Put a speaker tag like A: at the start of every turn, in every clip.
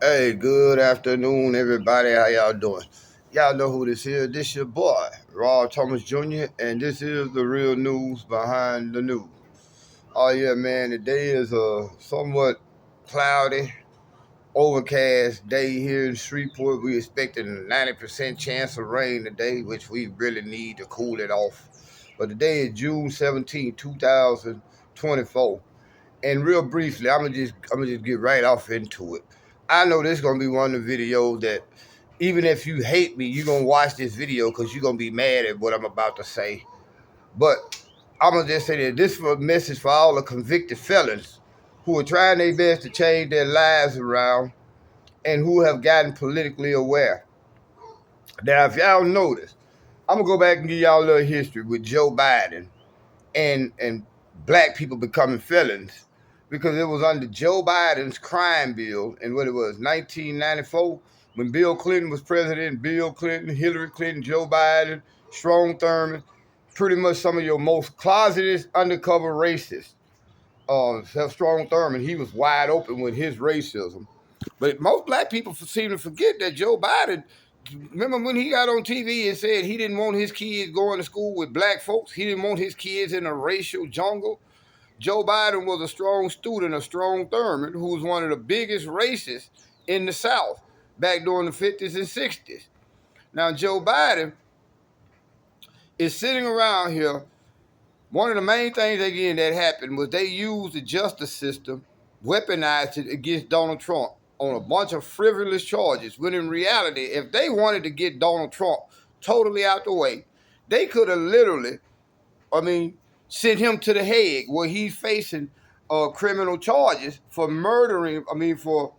A: Hey, good afternoon, everybody. How y'all doing? Y'all know who this is. This your boy, Raw Thomas Jr., and this is the real news behind the news. Oh yeah, man. Today is a somewhat cloudy, overcast day here in Shreveport. We expecting a 90% chance of rain today, which we really need to cool it off. But today is June 17, 2024. And real briefly, I'm gonna just get right off into it. I know this is gonna be one of the videos that even if you hate me, you're gonna watch this video because you're gonna be mad at what I'm about to say. But I'm gonna just say that this is a message for all the convicted felons who are trying their best to change their lives around and who have gotten politically aware. Now, if y'all notice, I'm gonna go back and give y'all a little history with Joe Biden and black people becoming felons because it was under Joe Biden's crime bill in what it was 1994 when Bill Clinton was president. Bill Clinton, Hillary Clinton, Joe Biden, Strong Thurmond, pretty much some of your most closeted undercover racists. Strong Thurmond, he was wide open with his racism. But most black people seem to forget that Joe Biden, remember when he got on TV and said he didn't want his kids going to school with black folks? He didn't want his kids in a racial jungle. Joe Biden was a strong student of Strong Thurmond, who was one of the biggest racists in the South back during the 50s and 60s. Now, Joe Biden is sitting around here. One of the main things, again, that happened was they used the justice system, weaponized it against Donald Trump on a bunch of frivolous charges, when in reality, if they wanted to get Donald Trump totally out the way, they could have literally, I mean, sent him to the Hague where he's facing criminal charges for murdering, for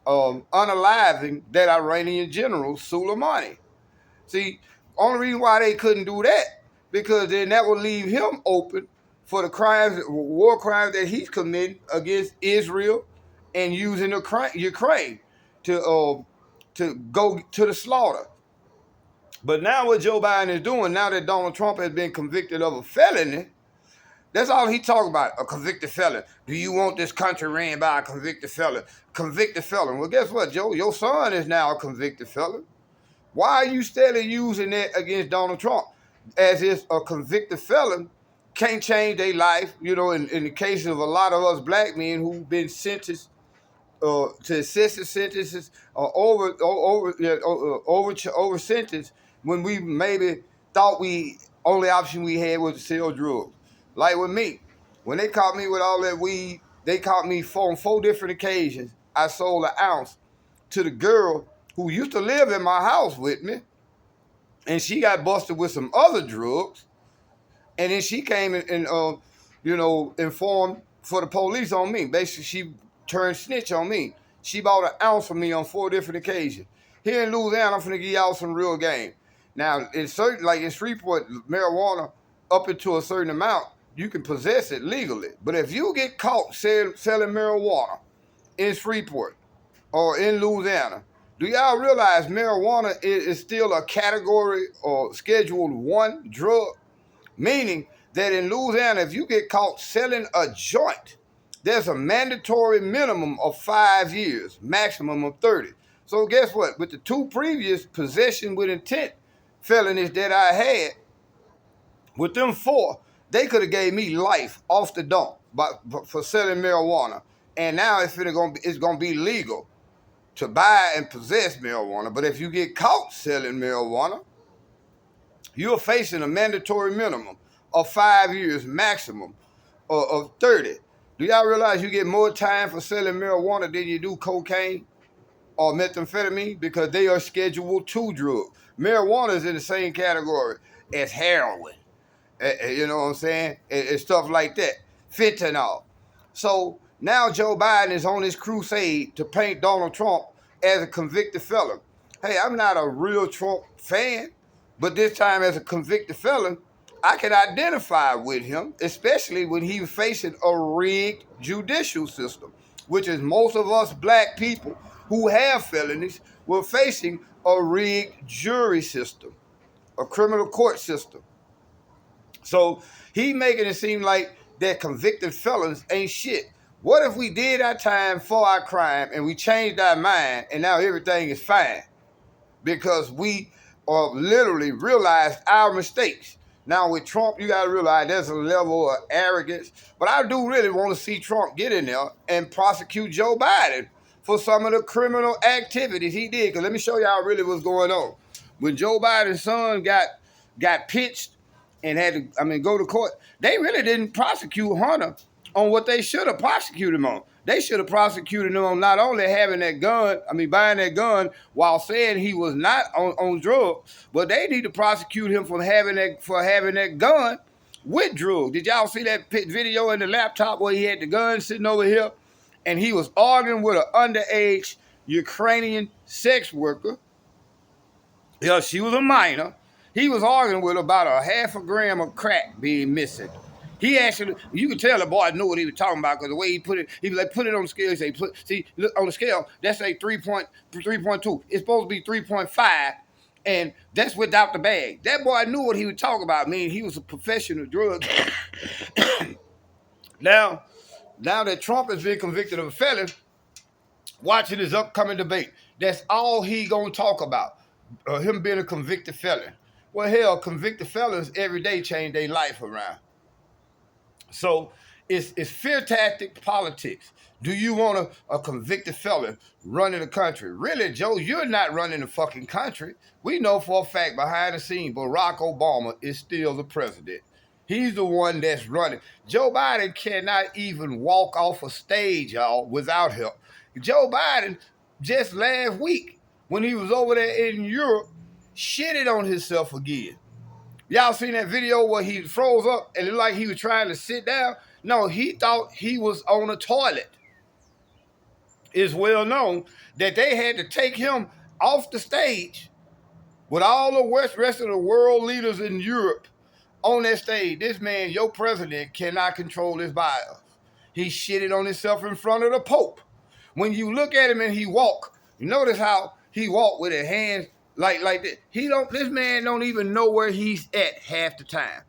A: unaliving that Iranian general, Soleimani. See, only reason why they couldn't do that, because then that would leave him open for the crimes, war crimes that he's committing against Israel and using Ukraine to go to the slaughter. But now what Joe Biden is doing, now that Donald Trump has been convicted of a felony, that's all he talking about, a convicted felon. Do you want this country ran by a convicted felon? Convicted felon. Well, guess what, Joe? Your son is now a convicted felon. Why are you still using that against Donald Trump? As if a convicted felon can't change their life. You know, in the case of a lot of us black men who've been sentenced to excessive sentences or over sentenced when we maybe thought we only option we had was to sell drugs. Like with me, when they caught me with all that weed, they caught me on 4 different occasions. I sold an ounce to the girl who used to live in my house with me, and she got busted with some other drugs, and then she came and informed for the police on me. Basically, she turned snitch on me. She bought an ounce from me on 4 different occasions. Here in Louisiana, I'm finna give y'all some real game. Now, in certain, like in Shreveport, marijuana up into a certain amount, you can possess it legally. But if you get caught selling marijuana in Shreveport or in Louisiana, do y'all realize marijuana is still a category or scheduled 1 drug? Meaning that in Louisiana, if you get caught selling a joint, there's a mandatory minimum of 5 years, maximum of 30. So guess what? With the 2 previous possession with intent felonies that I had, with them 4, they could have gave me life off the dump for selling marijuana. And now it's gonna be legal to buy and possess marijuana. But if you get caught selling marijuana, you're facing a mandatory minimum of 5 years, maximum of 30. Do y'all realize you get more time for selling marijuana than you do cocaine or methamphetamine? Because they are Schedule 2 drugs. Marijuana is in the same category as heroin. You know what I'm saying? And stuff like that. Fentanyl. So now Joe Biden is on his crusade to paint Donald Trump as a convicted felon. Hey, I'm not a real Trump fan, but this time as a convicted felon, I can identify with him, especially when he was facing a rigged judicial system, which is most of us black people who have felonies were facing a rigged jury system, a criminal court system. So he making it seem like that convicted felons ain't shit. What if we did our time for our crime and we changed our mind and now everything is fine? Because we literally realized our mistakes. Now with Trump, you got to realize there's a level of arrogance. But I do really want to see Trump get in there and prosecute Joe Biden for some of the criminal activities he did. Because let me show y'all really what's going on. When Joe Biden's son got pitched and had to, go to court, they really didn't prosecute Hunter on what they should have prosecuted him on. They should have prosecuted him on not only having that gun, buying that gun while saying he was not on drugs, but they need to prosecute him for having that gun with drugs. Did y'all see that video in the laptop where he had the gun sitting over here and he was arguing with an underage Ukrainian sex worker? Yeah, she was a minor. He was arguing with about a half a gram of crack being missing. He actually, you could tell the boy knew what he was talking about because the way he put it, he was like, put it on the scale. He said, see, look on the scale, that's a 3.2. It's supposed to be 3.5, and that's without the bag. That boy knew what he was talking about. He was a professional drug. Now that Trump has been convicted of a felon, watching his upcoming debate, that's all he gonna talk about. Him being a convicted felon. Well, hell, convicted felons every day change their life around. So it's fear tactic politics. Do you want a convicted felon running the country? Really, Joe, you're not running the fucking country. We know for a fact behind the scene, Barack Obama is still the president. He's the one that's running. Joe Biden cannot even walk off a stage, y'all, without help. Joe Biden, just last week, when he was over there in Europe, shitted on himself again. Y'all seen that video where he froze up and it looked like he was trying to sit down? No, he thought he was on a toilet. It's well known that they had to take him off the stage with all the rest of the world leaders in Europe on that stage. This man, your president, cannot control his bile. He shitted on himself in front of the Pope. When you look at him and he walk, you notice how he walked with his hands like that. This man don't even know where he's at half the time.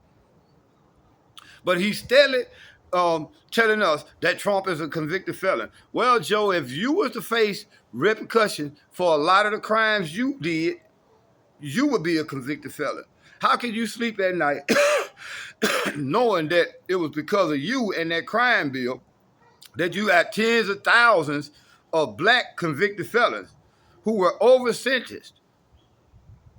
A: But he's steadily telling us that Trump is a convicted felon. Well, Joe, if you was to face repercussions for a lot of the crimes you did, you would be a convicted felon. How can you sleep at night knowing that it was because of you and that crime bill that you had tens of thousands of black convicted felons who were over-sentenced,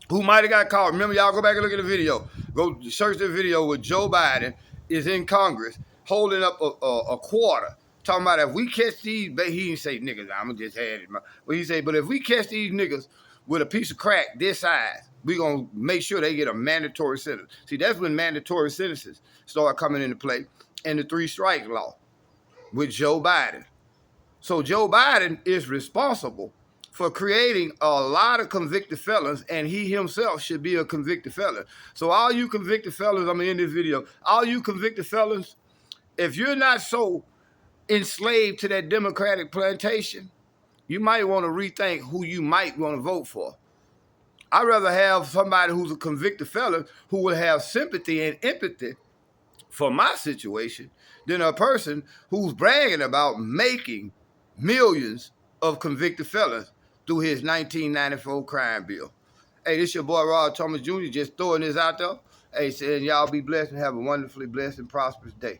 A: who might have got caught? Remember, y'all go back and look at the video. Go search the video where Joe Biden is in Congress holding up a quarter, talking about if we catch these, but he didn't say niggas, I'ma just had it. But he said, but if we catch these niggas with a piece of crack this size, we gonna make sure they get a mandatory sentence. See, that's when mandatory sentences start coming into play, and the 3 strike law with Joe Biden. So Joe Biden is responsible for creating a lot of convicted felons, and he himself should be a convicted felon. So all you convicted felons, I'm in this video, all you convicted felons, if you're not so enslaved to that Democratic plantation, you might want to rethink who you might want to vote for. I'd rather have somebody who's a convicted felon who will have sympathy and empathy for my situation than a person who's bragging about making millions of convicted felons through his 1994 crime bill. Hey, this your boy Rod Thomas Jr. just throwing this out there. Hey, saying y'all be blessed and have a wonderfully blessed and prosperous day.